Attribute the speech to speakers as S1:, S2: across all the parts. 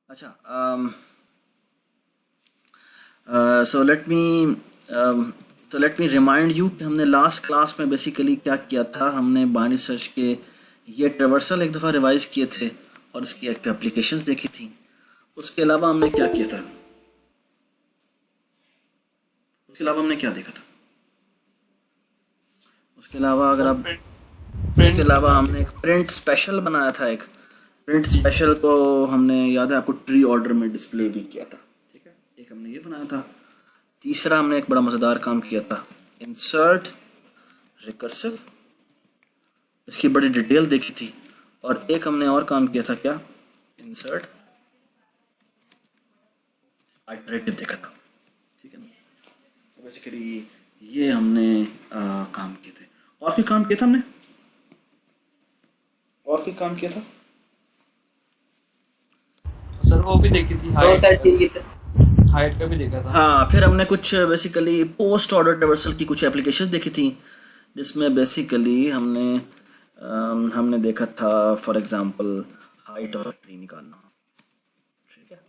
S1: अच्छा, so let me remind you कि हमने लास्ट क्लास में बेसिकली क्या किया था। हमने बाइनरी सर्च के ये ट्रेवर्सल एक दफ़ा रिवाइज किए थे और इसकी एक एप्लीकेशंस देखी थी। उसके अलावा हमने क्या किया था? उसके अलावा हमने क्या देखा था? उसके अलावा अगर
S2: सर
S1: आप उसके
S2: प्रिंट
S1: अलावा हमने एक प्रिंट स्पेशल बनाया था। एक प्रिंट
S2: जी
S1: स्पेशल को हमने, याद है आपको, ट्री ऑर्डर में डिस्प्ले भी किया था। ठीक है, एक हमने ये बनाया था। तीसरा हमने एक बड़ा मज़ेदार काम किया था, इंसर्ट रिकर्सिव। इसकी बड़ी डिटेल देखी थी। और एक हमने और काम किया था, क्या? इंसर्ट आइटरेटिव देखा था। ठीक है ना? तो बेसिकली ये हमने काम किए थे। और कोई काम किया था हमने? और कोई काम किया था?
S2: सर वो भी देखी थी
S3: हाँ
S2: हाइट
S3: सर ठीक है।
S2: हाइट का भी देखा था।
S1: हाँ, फिर हमने कुछ बेसिकली पोस्ट ऑर्डर ट्रेवर्सल की कुछ एप्लीकेशंस देखी थी, जिसमें बेसिकली हमने देखा था, for example, height of tree निकालना। ठीक है,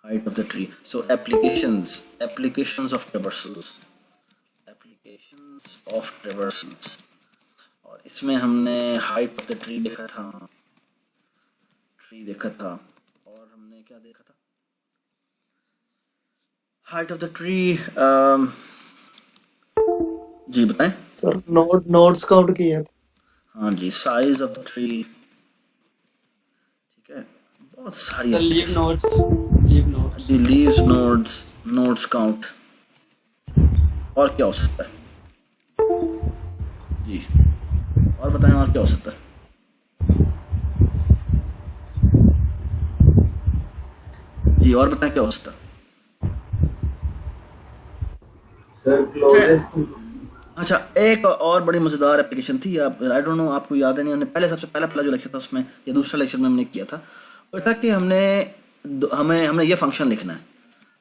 S1: height of the tree. So applications of traversals, applications of traversals. और इसमें हमने हाइट ऑफ द ट्री देखा था, और हमने क्या देखा था? Height of the tree. जी बताएं।
S3: सर नोट्स काउंट किए।
S1: हाँ जी, साइज ऑफ द ट्री। ठीक है, बहुत सारी
S2: sir leaf
S1: application.
S2: Nodes leaf nodes
S1: the leaves, nodes, nodes count. और क्या हो सकता है जी? और बताएं, और क्या हो सकता है? जी, और बताएं क्या हो सकता है?
S3: सर
S1: अच्छा,
S3: क्लोजेस्ट।
S1: अच्छा, एक और बड़ी मज़ेदार एप्लीकेशन थी। आप, आई डोंट नो, आपको याद है नहीं, हमने पहले, सबसे पहला जो लेक्चर था उसमें, या दूसरा लेक्चर में हमने किया था, वो था कि हमें हमने ये फंक्शन लिखना है,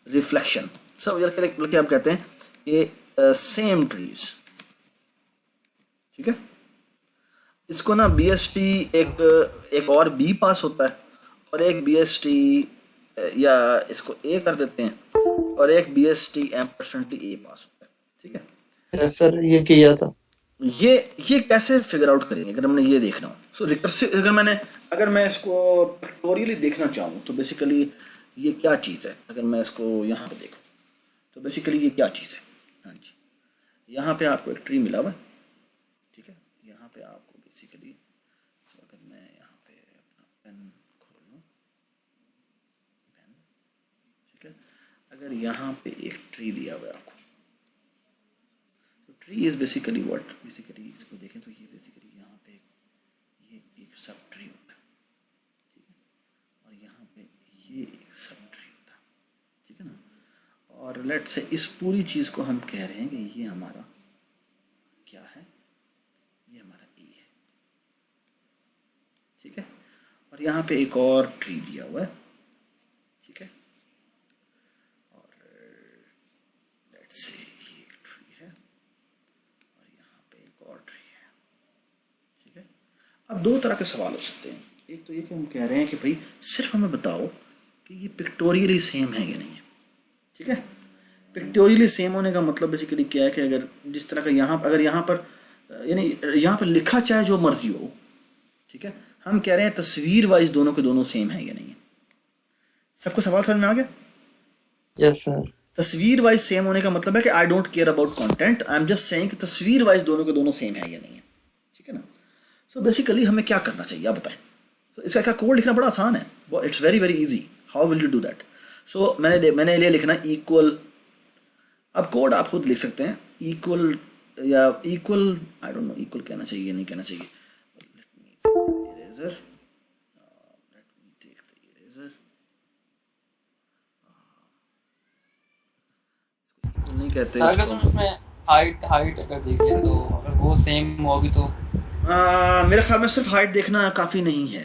S1: रिफ्लेक्शन। सब बल्कि आप कहते हैं कि सेम ट्रीज। ठीक है, इसको ना BST, एक एक और बी पास होता है, और एक BST, या इसको ए कर देते हैं, और एक BST एम्परसेंट ए पास होता है। ठीक है,
S3: यस सर ये किया था।
S1: ये ये कैसे फिगर आउट करेंगे अगर हमने ये देखना हो? सो रिकर्सिव, अगर मैं इसको पिक्टोरियली देखना चाहूँ तो बेसिकली ये क्या चीज़ है? अगर मैं इसको यहाँ पे देखूँ तो बेसिकली ये क्या चीज़ है? हाँ जी, यहाँ पे आपको एक ट्री मिला हुआ है। ठीक है, यहाँ पे आपको बेसिकली, अगर मैं यहाँ पे अपना पेन खोल लूँ, पेन, ठीक है, अगर यहाँ पे एक ट्री दिया हुआ है आपको, तो tree is basically what, basically इसको देखें तो ये बेसिकली यहाँ पे ये एक सब ट्री होता है। ठीक है, और यहाँ पे ये एक सब ट्री होता है। ठीक है ना? और लेट से इस पूरी चीज़ को हम कह रहे हैं कि ये हमारा क्या है? ये हमारा ए है। ठीक है, और यहाँ पे एक और ट्री दिया हुआ है। ठीक है, और लेट से ये एक ट्री है, और यहाँ पे एक और ट्री है। ठीक है, अब दो तरह के सवाल हो सकते हैं। एक तो ये कि हम कह रहे हैं कि भाई सिर्फ हमें बताओ कि ये पिक्टोरियली सेम है या नहीं है। ठीक है, पिक्टोरियली सेम होने का मतलब बेसिकली क्या है कि अगर जिस तरह का अगर यहाँ पर, यानी यहाँ पर लिखा चाहे जो मर्जी हो, ठीक है, हम कह रहे हैं तस्वीर वाइज दोनों के दोनों सेम है या नहीं है। सबको सवाल समझ में आ गया?
S3: Yes sir.
S1: तस्वीर वाइज सेम होने का मतलब है कि I don't care about content, I am just saying कि तस्वीर वाइज दोनों के दोनों सेम है या नहीं है। ठीक है ना? सो बेसिकली हमें क्या करना चाहिए, आप बताएं। तो इसका क्या कोड लिखना बड़ा आसान है, it's very very easy. How will you do that? So मैंने लिए लिखना इक्वल। अब कोड आप खुद लिख सकते हैं, इक्वल या equal, I don't know equal कहना चाहिए नहीं कहना चाहिए। Eraser, let me take the eraser. Equal नहीं कहते
S2: अगर
S1: इसको।
S2: सर उसमें हाइट हाइट अगर देख ले तो अगर वो सेम होगी तो
S1: मेरे ख्याल में सिर्फ हाइट देखना काफ़ी नहीं है।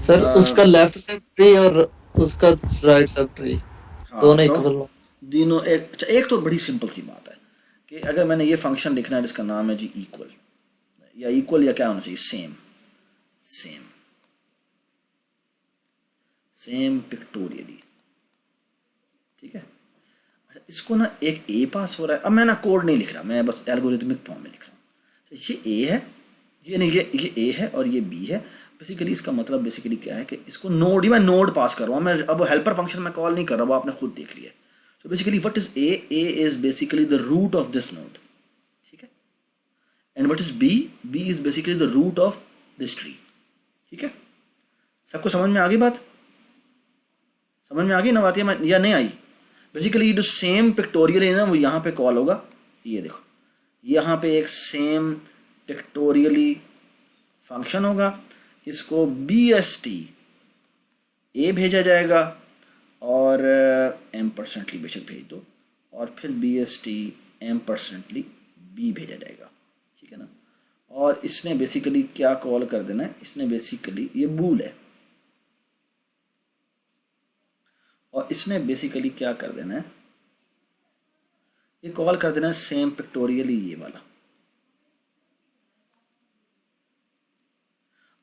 S3: सर
S1: आ,
S3: उसका लेफ्ट सब ट्री और उसका राइट सब ट्री
S1: हाँ
S3: दोनों
S1: बताओ।
S3: इक्वल हो।
S1: तीनों एक, अच्छा, एक तो बड़ी सिंपल सी बात है कि अगर मैंने ये फंक्शन लिखना है जिसका नाम है जी इक्वल, या इक्वल या क्या होना चाहिए, सेम। सेम सेम पिक्टोरियली, ठीक है। अच्छा, इसको ना एक ए पास हो रहा है। अब मैं ना कोड नहीं लिख रहा, मैं बस एल्गोरिथमिक फॉर्म में लिख रहा हूँ। तो ये ए है, ये नहीं, ये ए है और ये बी है। बेसिकली इसका मतलब बेसिकली क्या है कि इसको नोड, मैं नोड पास कर रहा हूँ, मैं अब हेल्पर फंक्शन में कॉल नहीं कर रहा, वो आपने खुद देख लिया। So basically what is A? A is basically the root of this node, ठीक है। And what is B? B is basically the root of this tree, ठीक है। सबको समझ में आ गई बात? समझ में आ गई ना बात या नहीं आई? बेसिकली जो सेम पिक्टोरियल है ना वो यहाँ पे कॉल होगा। ये देखो, यहाँ पे एक सेम पिक्टोरियली फंक्शन होगा, इसको BST ए भेजा जाएगा और M%ly बेशक भेज दो, और फिर BST M%ly B भेजा जाएगा, ठीक है ना। और इसने बेसिकली क्या कॉल कर देना है? इसने बेसिकली, ये बूल है, और इसने बेसिकली क्या कर देना है? ये कॉल कर देना है सेम पिक्टोरियली ये वाला,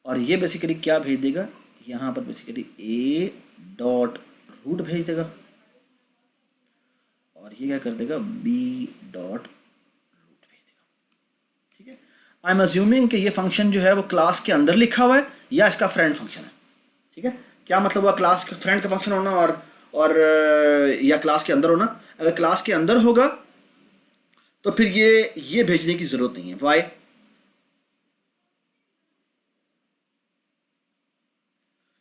S1: और ये बेसिकली क्या भेज देगा? यहाँ पर बेसिकली ए डॉट रूट भेज देगा, और ये क्या कर देगा? बी डॉट रूट भेज देगा, ठीक है। आई एम अज्यूमिंग कि ये फंक्शन जो है वो क्लास के अंदर लिखा हुआ है या इसका फ्रेंड फंक्शन है, ठीक है। क्या मतलब हुआ? क्लास के फ्रेंड का फंक्शन होना और या क्लास के अंदर होना। अगर क्लास के अंदर होगा तो फिर ये भेजने की जरूरत नहीं है। वाई?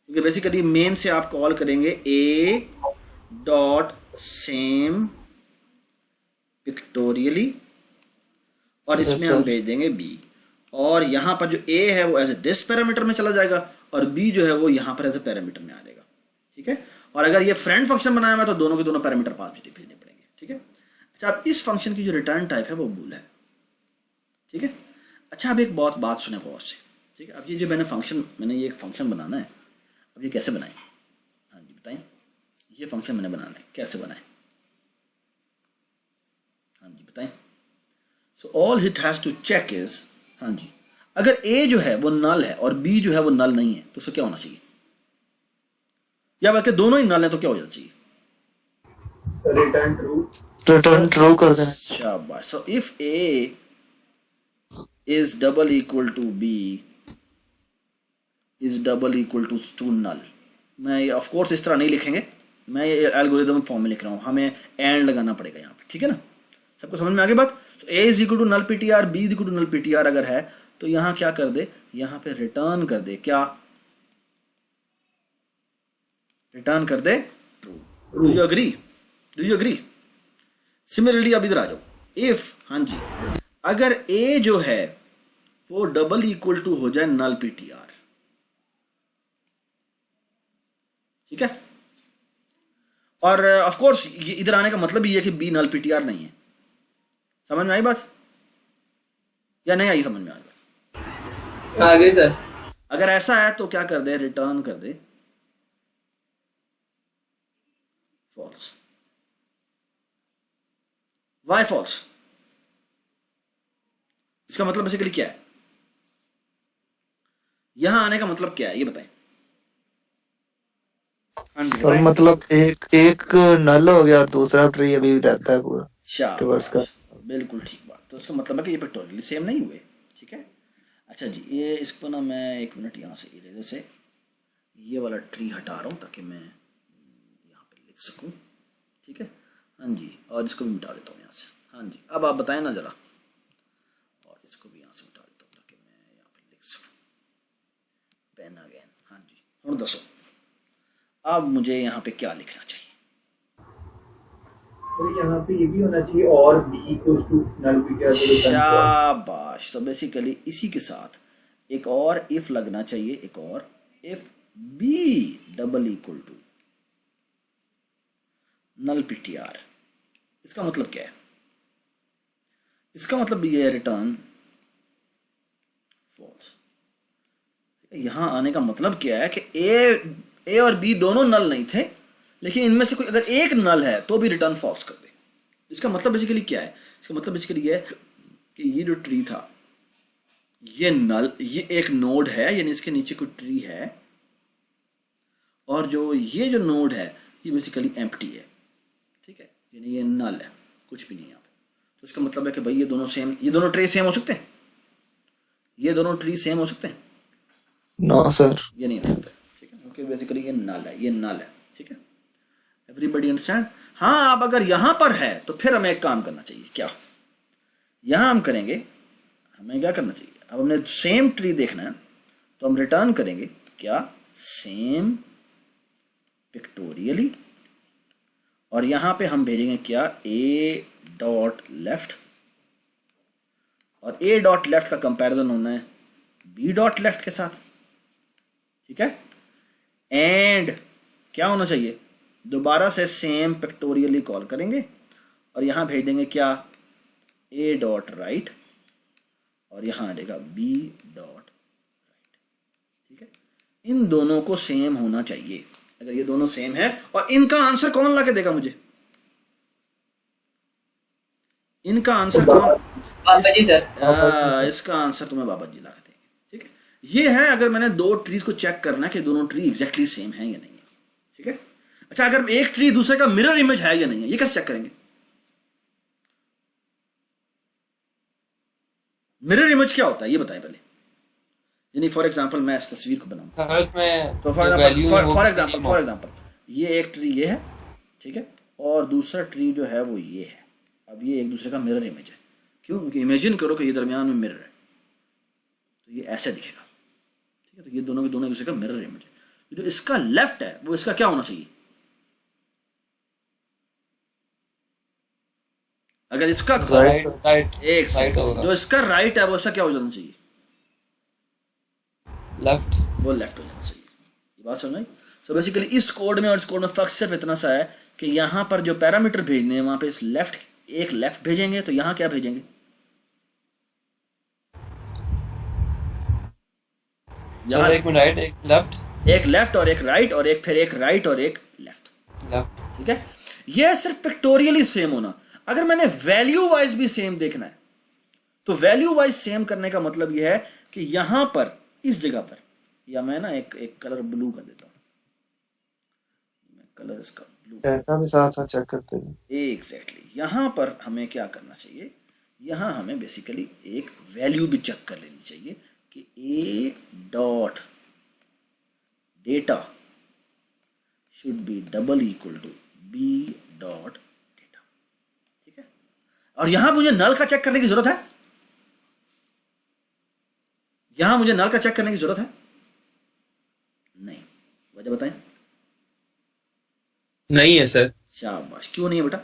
S1: क्योंकि बेसिकली मेन से आप कॉल करेंगे ए डॉट सेम पिक्टोरियली, और इसमें हम भेज देंगे बी, और यहाँ पर जो ए है वो एज ए दिस पैरामीटर में चला जाएगा, और बी जो है वो यहाँ पर एज ए पैरामीटर में आ जाएगा, ठीक है। और अगर ये फ्रेंड फंक्शन बनाया हुआ है तो दोनों के दोनों पैरामीटर पास भेजने पड़ेंगे, ठीक है। अच्छा, अब इस फंक्शन की जो रिटर्न टाइप है वो बूल है, ठीक है। अच्छा, अब एक बात सुने गौर से, ठीक है। अब ये जो मैंने ये एक फंक्शन बनाना है, अब ये कैसे बनाएं? हाँ जी बताएं। ये फंक्शन मैंने बनाना है, कैसे बनाएं? हाँ जी बताएं। So all it has to check is, हाँ जी, अगर ए जो है वो नल है और बी जो है वो नल नहीं है तो उसको क्या होना चाहिए? या बल्कि दोनों ही नल है तो क्या हो जाना चाहिए?
S3: रिटर्न ट्रू कर देना।
S1: शाबाश। So if A is double equal to B is double equal to null. मैं ऑफ कोर्स इस तरह नहीं लिखेंगे, मैं ये एल्गोरिथम फॉर्म में लिख रहा हूँ, हमें एंड लगाना पड़ेगा यहाँ पे, ठीक है ना। सबको समझ में आ गई बात? A is equal to null PTR, B is equal to null PTR अगर है तो यहाँ क्या कर दे? यहाँ पे रिटर्न कर दे, क्या रिटर्न कर दे? True. Do you agree? Do you agree? Similarly अब इधर आ जाओ। इफ, हाँ जी, अगर ए जो है वो डबल इक्वल टू हो जाए नल PTR, ठीक है। और ऑफ कोर्स ये इधर आने का मतलब ये है कि बी नल PTR नहीं है। समझ में आई बात या नहीं आई? समझ में आई बात?
S3: आ गई सर।
S1: अगर ऐसा है तो क्या कर दे? रिटर्न कर दे फॉल्स। Y false? इसका मतलब बेसिकली क्या है? यहां आने का मतलब क्या है ये बताएं। हाँ जी
S3: और
S1: बताएं।
S3: मतलब एक नल हो गया और दूसरा ट्री अभी रहता है पूरा रिवर्स का।
S1: शाबाश, बिल्कुल ठीक बात। तो इसका मतलब है कि ये पिक्टोरियली सेम नहीं हुए, ठीक है। अच्छा जी, ये इसको ना मैं एक मिनट यहाँ से इरेजर से ये वाला ट्री हटा रहा हूँ ताकि मैं यहाँ पे लिख सकूँ, ठीक है। हाँ जी, और इसको भी मिटा देता हूँ यहाँ से। हाँ जी, अब आप बताएं ना ज़रा, और इसको भी यहाँ से मिटा देता हूँ ताकि मैं यहाँ पे लिख सकूँ। Pen again. हाँ जी, हूँ दसो अब मुझे यहाँ पे क्या लिखना चाहिए?
S4: तो यहाँ पे ये भी होना चाहिए और b equals to null PTR।
S1: शाबाश। तो बेसिकली इसी के साथ एक और इफ लगना चाहिए, एक और if b double equal to null PTR। इसका मतलब क्या है? इसका मतलब ये है रिटर्न फॉल्स। यहां आने का मतलब क्या है कि ए और बी दोनों नल नहीं थे, लेकिन इनमें से कोई अगर एक नल है तो भी रिटर्न फॉल्स कर दे। इसका मतलब बेसिकली क्या है? इसका मतलब बेसिकली ये है कि ये जो ट्री था ये नल, ये एक नोड है, यानी इसके नीचे कोई ट्री है, और जो ये जो नोड है ये बेसिकली एम्प्टी है, ठीक है, यानी ये नल है, कुछ भी नहीं है यहाँ पे। तो इसका मतलब है कि भाई ये दोनों ट्री सेम हो सकते हैं, ये दोनों ट्री सेम हो सकते हैं?
S3: No sir.
S1: ये नहीं हो सकता, ठीक है, क्योंकि बेसिकली ये नल है, ये नल है, ठीक है। Everybody understand? हाँ, अब अगर यहाँ पर है तो फिर हमें एक काम करना चाहिए। क्या? यहाँ हम करेंगे, हमें क्या करना चाहिए, अब हमने सेम ट्री देखना है तो हम रिटर्न करेंगे क्या, सेम पिक्टोरियली, और यहाँ पे हम भेजेंगे क्या, ए डॉट लेफ्ट, और ए डॉट लेफ्ट का कंपैरिजन होना है बी डॉट लेफ्ट के साथ, ठीक है। एंड क्या होना चाहिए, दोबारा से सेम पिक्टोरियली कॉल करेंगे और यहाँ भेज देंगे क्या, ए डॉट राइट, और यहाँ आ जाएगा बी डॉट राइट, ठीक है। इन दोनों को सेम होना चाहिए। अगर ये दोनों सेम है और इनका आंसर कौन ला के देगा मुझे, इनका आंसर कौन,
S2: बाबा जी सर।
S1: इसका आंसर तुम्हें बाबा जी ला के देंगे, ठीक है। ये है अगर मैंने दो ट्रीज को चेक करना है कि दोनों ट्री एग्जैक्टली सेम है या नहीं है, ठीक है। अच्छा, अगर एक ट्री दूसरे का मिरर इमेज है या नहीं है, ये कैसे चेक करेंगे? मिरर इमेज क्या होता है ये बताएं पहले। यानी फॉर एग्जांपल मैं इस तस्वीर को बनाऊं तो फॉर एग्जांपल ये एक ट्री ये है, ठीक है, और दूसरा ट्री जो है वो ये है। अब ये एक दूसरे का मिरर इमेज है, क्यों? क्योंकि इमेजिन करो कि ये दरमियान में मिरर है, तो ये ऐसे दिखेगा, ठीक है। तो ये दोनों के दोनों एक दूसरे का मिरर इमेज है। जो इसका लेफ्ट है वो इसका क्या होना चाहिए? अगर इसका
S2: राइट होगा,
S1: जो इसका राइट है वो इसका क्या हो जाना चाहिए?
S2: लेफ्ट,
S1: वो लेफ्ट हो जाना चाहिए। ये बात समझ में आई? सो बेसिकली इस कोड में और इस कोड में फर्क सिर्फ इतना सा है कि यहाँ पर जो पैरामीटर भेजने हैं वहां पे इस एक लेफ्ट भेजेंगे, तो यहाँ क्या भेजेंगे,
S2: यहाँ एक राइट एक लेफ्ट
S1: और एक राइट और एक फिर एक राइट और एक लेफ्ट, ठीक है। ये सिर्फ पिक्टोरियली सेम होना। अगर मैंने वैल्यू वाइज भी सेम देखना है तो वैल्यू वाइज सेम करने का मतलब यह है कि यहां पर इस जगह पर, या मैं ना एक कलर ब्लू कर देता हूं, मैं कलर इसका ब्लू
S3: ऐसा भी साथ साथ चेक करते हैं।
S1: एग्जैक्टली। यहां पर हमें क्या करना चाहिए, यहां हमें बेसिकली एक वैल्यू भी चेक कर लेनी चाहिए कि A dot data should be double equal to B dot data, ठीक है। और यहां मुझे नल का चेक करने की जरूरत है, यहां मुझे नल का चेक करने की जरूरत है नहीं? वजह बताएं।
S5: नहीं है सर।
S1: शाबाश। क्यों नहीं है बेटा?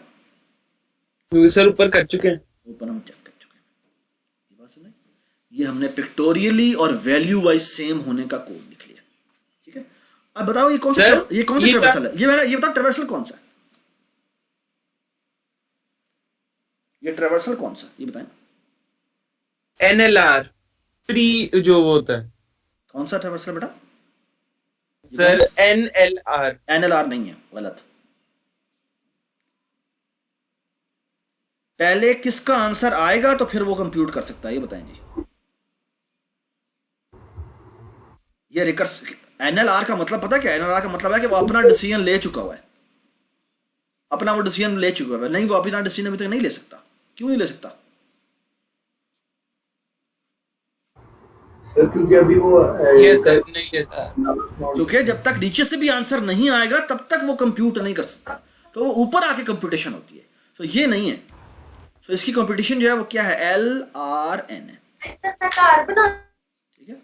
S5: क्योंकि सर ऊपर कर चुके हैं,
S1: ऊपर हम चेक कर चुके हैं। ये बात सुन, ये हमने पिक्टोरियली और वैल्यू वाइज सेम होने का कोड लिख लिया, ठीक है। अब बताओ ये कौन सा ट्रेवर्सल है? ये बताओ ट्रेवर्सल कौन सा है? ये ट्रेवर्सल कौन सा, ये बताएं।
S5: NLR ट्री जो वो होता है
S1: कौन सा ट्रेवर्सल बेटा?
S5: सर, NLR
S1: नहीं है, गलत। पहले किसका आंसर आएगा तो फिर वो कंप्यूट कर सकता है, ये बताएं जी। ये रिकर्स NLR का मतलब पता क्या है? NLR का मतलब है कि वो अपना डिसीजन ले चुका हुआ है, अपना वो डिसीजन ले चुका है। नहीं, वो अपना डिसीजन अभी तक नहीं ले सकता। क्यों नहीं ले सकता?
S4: क्योंकि अभी वो
S5: ये सर नहीं है सर,
S1: क्योंकि जब तक नीचे से भी आंसर नहीं आएगा तब तक वो कंप्यूट नहीं कर सकता, तो वो ऊपर आके कंप्यूटेशन होती है। तो ये नहीं है। तो इसकी कंप्यूटेशन जो है वो क्या है? LRN है, ठीक है।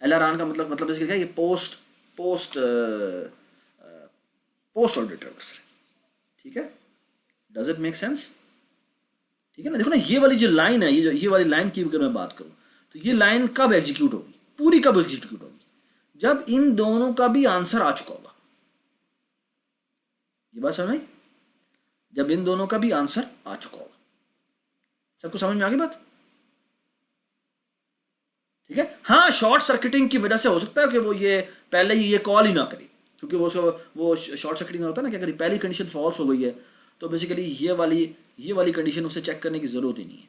S1: LRN का मतलब इसका क्या है? ये पोस्ट ऑर्डर ट्रेवर्सल, ठीक है। Does it make sense? ठीक है ना। देखो ना, ये वाली जो लाइन है, ये वाली लाइन की अगर मैं बात करूं तो ये लाइन कब एग्जीक्यूट होगी? पूरी कब एग्जीक्यूट होगी? जब इन दोनों का भी आंसर आ चुका होगा। ये बात समझ में? जब इन दोनों का भी आंसर आ चुका होगा। सबको समझ में आ गई बात? ठीक है। हाँ, शॉर्ट सर्किटिंग की वजह से हो सकता है कि वो ये पहले ही ये कॉल ही ना करे, क्योंकि वो शॉर्ट सर्किटिंग होता है ना कि अगर पहली कंडीशन फॉल्स हो गई है तो बेसिकली ये वाली कंडीशन उसे चेक करने की जरूरत ही नहीं है,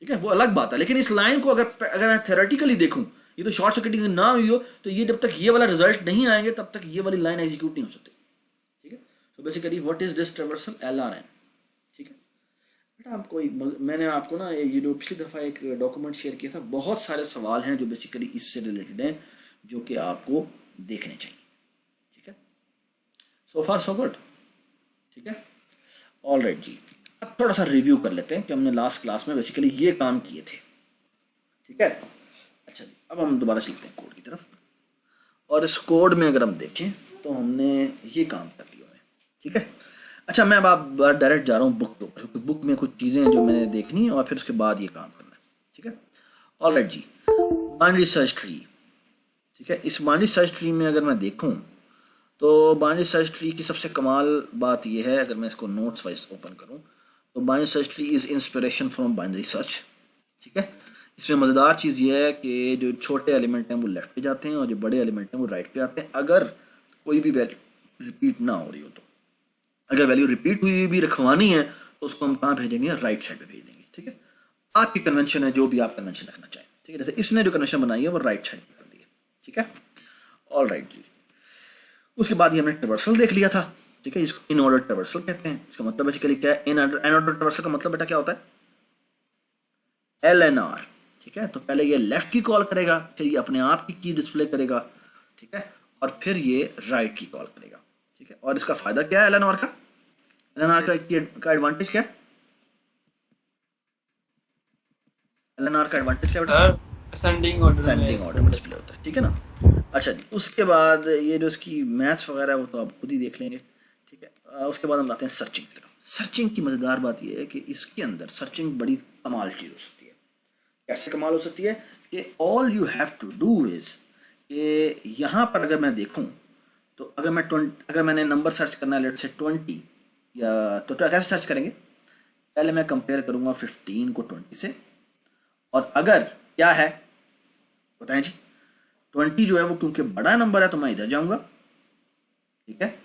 S1: ठीक है। वो अलग बात है। लेकिन इस लाइन को अगर मैं थ्योरेटिकली देखूं ये तो शॉर्ट सर्किटिंग ना हुई हो तो ये जब तक ये वाला रिजल्ट नहीं आएंगे तब तक ये वाली लाइन एग्जीक्यूट नहीं हो सकती, ठीक है। तो basically what is this traversal, LRN, ठीक है बेटा। आपको मैंने आपको ना ये जो पिछली दफ़ा एक डॉक्यूमेंट शेयर किया था, बहुत सारे सवाल हैं जो बेसिकली इससे रिलेटेड हैं जो कि आपको देखने चाहिए, ठीक है। सो फार सो गुड, ठीक है। ऑलराइट जी, अब थोड़ा सा रिव्यू कर लेते हैं कि हमने लास्ट क्लास में बेसिकली ये काम किए थे, ठीक है। अच्छा जी, अब हम दोबारा चलते हैं कोड की तरफ, और इस कोड में अगर हम देखें तो हमने ये काम कर लिया है, ठीक है। अच्छा, मैं अब आप डायरेक्ट जा रहा हूँ बुक के ऊपर, क्योंकि बुक में कुछ चीज़ें हैं जो मैंने देखनी है और फिर उसके बाद ये काम करना है, ठीक है। ऑलराइट जी, बाइनरी सर्च ट्री, ठीक है। इस बाइनरी सर्च ट्री में अगर मैं देखूँ तो बाइनरी सर्च ट्री की सबसे कमाल बात यह है, अगर मैं इसको नोट्स वाइज ओपन करूं तो binary search tree is inspiration from binary search, ठीक है। इसमें मज़ेदार चीज़ ये है कि जो छोटे एलिमेंट हैं वो लेफ्ट पे जाते हैं और जो बड़े एलिमेंट हैं वो राइट पे आते हैं, अगर कोई भी वैल्यू रिपीट ना हो रही हो तो। अगर वैल्यू रिपीट हुई भी रखवानी है तो उसको हम कहाँ भेजेंगे, राइट साइड पर भेज देंगे, ठीक है। आपकी कन्वेंशन है, जो भी आप कन्वेंशन रखना चाहें, ठीक है। जैसे इसने जो कन्वेंशन बनाई है वो राइट साइड पर कर दी है, ठीक है। ऑल राइट जी, उसके बाद ये हमने ट्रैवर्सल देख लिया था, ठीक है। इसको इन ऑर्डर ट्रैवर्सल कहते हैं। इसका मतलब बेसिकली क्या है, इन ऑर्डर ट्रैवर्सल का मतलब बेटा क्या होता है, LNR, ठीक है। तो पहले ये लेफ्ट की कॉल करेगा, फिर ये अपने आप की डिस्प्ले करेगा, ठीक है, और फिर ये राइट की कॉल करेगा, ठीक है। और इसका फायदा क्या है LNR का, LNR का एडवांटेज क्या है, LNR का एडवांटेज क्या है बेटा,
S2: सेंडिंग ऑर्डर
S1: में डिस्प्ले होता है, ठीक है ना। अच्छा जी, उसके बाद ये जो इसकी मैथ्स वगैरह वो तो आप खुद ही देख लेंगे, ठीक है। उसके बाद हम आते हैं सर्चिंग की तरफ। सर्चिंग की मज़ेदार बात ये है कि इसके अंदर सर्चिंग बड़ी कमाल चीज़ हो सकती है। कैसे कमाल हो सकती है कि all you have to do is कि यहाँ पर अगर मैं देखूँ तो अगर मैंने नंबर सर्च करना है लेट से 20 या तो कैसे सर्च करेंगे, पहले मैं कंपेयर करूँगा 15 को 20 से, और अगर क्या है बताएं जी, 20 जो है वो क्योंकि बड़ा नंबर है तो मैं इधर जाऊंगा, ठीक है,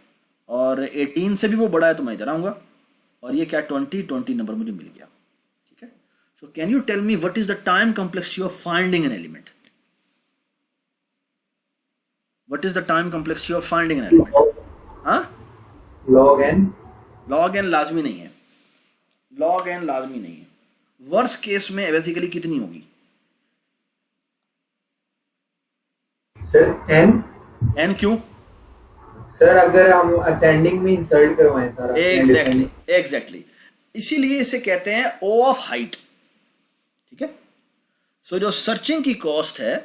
S1: और 18 से भी वो बड़ा है तो मैं इधर आऊंगा, और ये क्या 20 नंबर मुझे मिल गया, ठीक है। So can you tell me what is the time complexity of finding an element, what is the time complexity of finding an element, हाँ, लॉग एन लाजमी नहीं है, लॉग एन लाजमी नहीं है। वर्स्ट केस में बेसिकली कितनी होगी
S4: सर,
S1: एन, क्यों
S4: सर अगर हम असेंडिंग में इंसर्ट करवाएं सारा,
S1: एग्जैक्टली इसीलिए इसे कहते हैं ओ ऑफ हाइट, ठीक है। सो जो सर्चिंग की कॉस्ट है,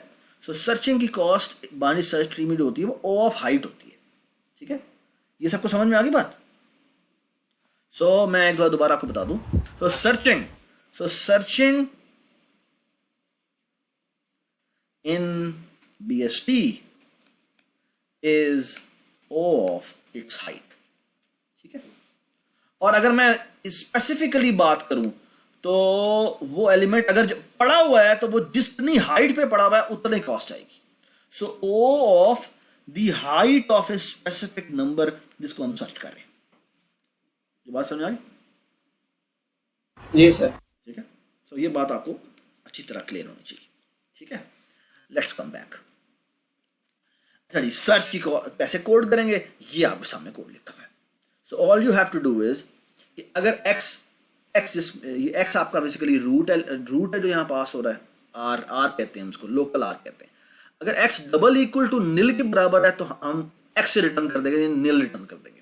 S1: सो सर्चिंग की कॉस्ट बाइनरी सर्च ट्री में जो होती है वो ओ ऑफ हाइट होती है, ठीक है। ये सबको समझ में आ गई बात। सो मैं एक बार दोबारा आपको बता दूं, so searching in BST is O of its height, ठीक है। और अगर मैं स्पेसिफिकली बात करूं तो वो एलिमेंट अगर जो पड़ा हुआ है तो वो जितनी हाइट पे पड़ा हुआ है उतनी कॉस्ट आएगी। सो O of the height of a specific number, जिसको हम सर्च कर रहे हैं। ये बात समझ आ गई
S2: जी सर,
S1: ठीक है। सो ये बात आपको अच्छी तरह क्लियर होनी चाहिए, ठीक है। Let's come back. अच्छा जी, सर्च की कैसे कोड करेंगे, ये आपके सामने कोड लिखा है। So all you have to do is कि अगर x आपका बेसिकली रूट है जो यहाँ पास हो रहा है, r कहते हैं उसको, लोकल r कहते हैं। अगर x डबल इक्वल टू निल के बराबर है तो हम x से रिटर्न कर देंगे, निल रिटर्न कर देंगे।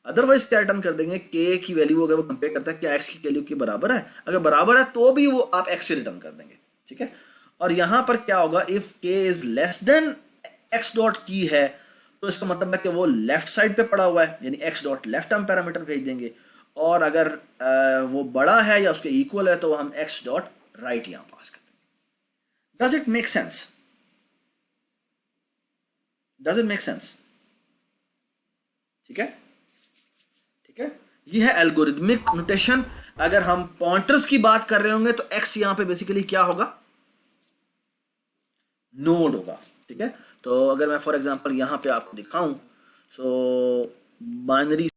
S1: अदरवाइज क्या रिटर्न कर देंगे, k की वैल्यू अगर वो कंपेयर करता है क्या x की वैल्यू के बराबर है, अगर बराबर है तो भी वो आप x से रिटर्न कर देंगे, ठीक है। और यहां पर क्या होगा, if k is less than x dot की है तो इसका मतलब है कि वो लेफ्ट साइड पे पड़ा हुआ है, यानी x डॉट लेफ्ट हम पैरामीटर भेज देंगे, और अगर वो बड़ा है या उसके इक्वल है तो हम x डॉट राइट यहां पास कर देंगे। Does it make sense, does it make sense, ठीक है, ठीक है। ये है एल्गोरिथमिक नोटेशन। अगर हम पॉइंटर्स की बात कर रहे होंगे तो x यहां पे बेसिकली क्या होगा, नोड होगा, ठीक है। तो अगर मैं फॉर एग्जांपल यहां पे आपको दिखाऊं, सो बाइनरी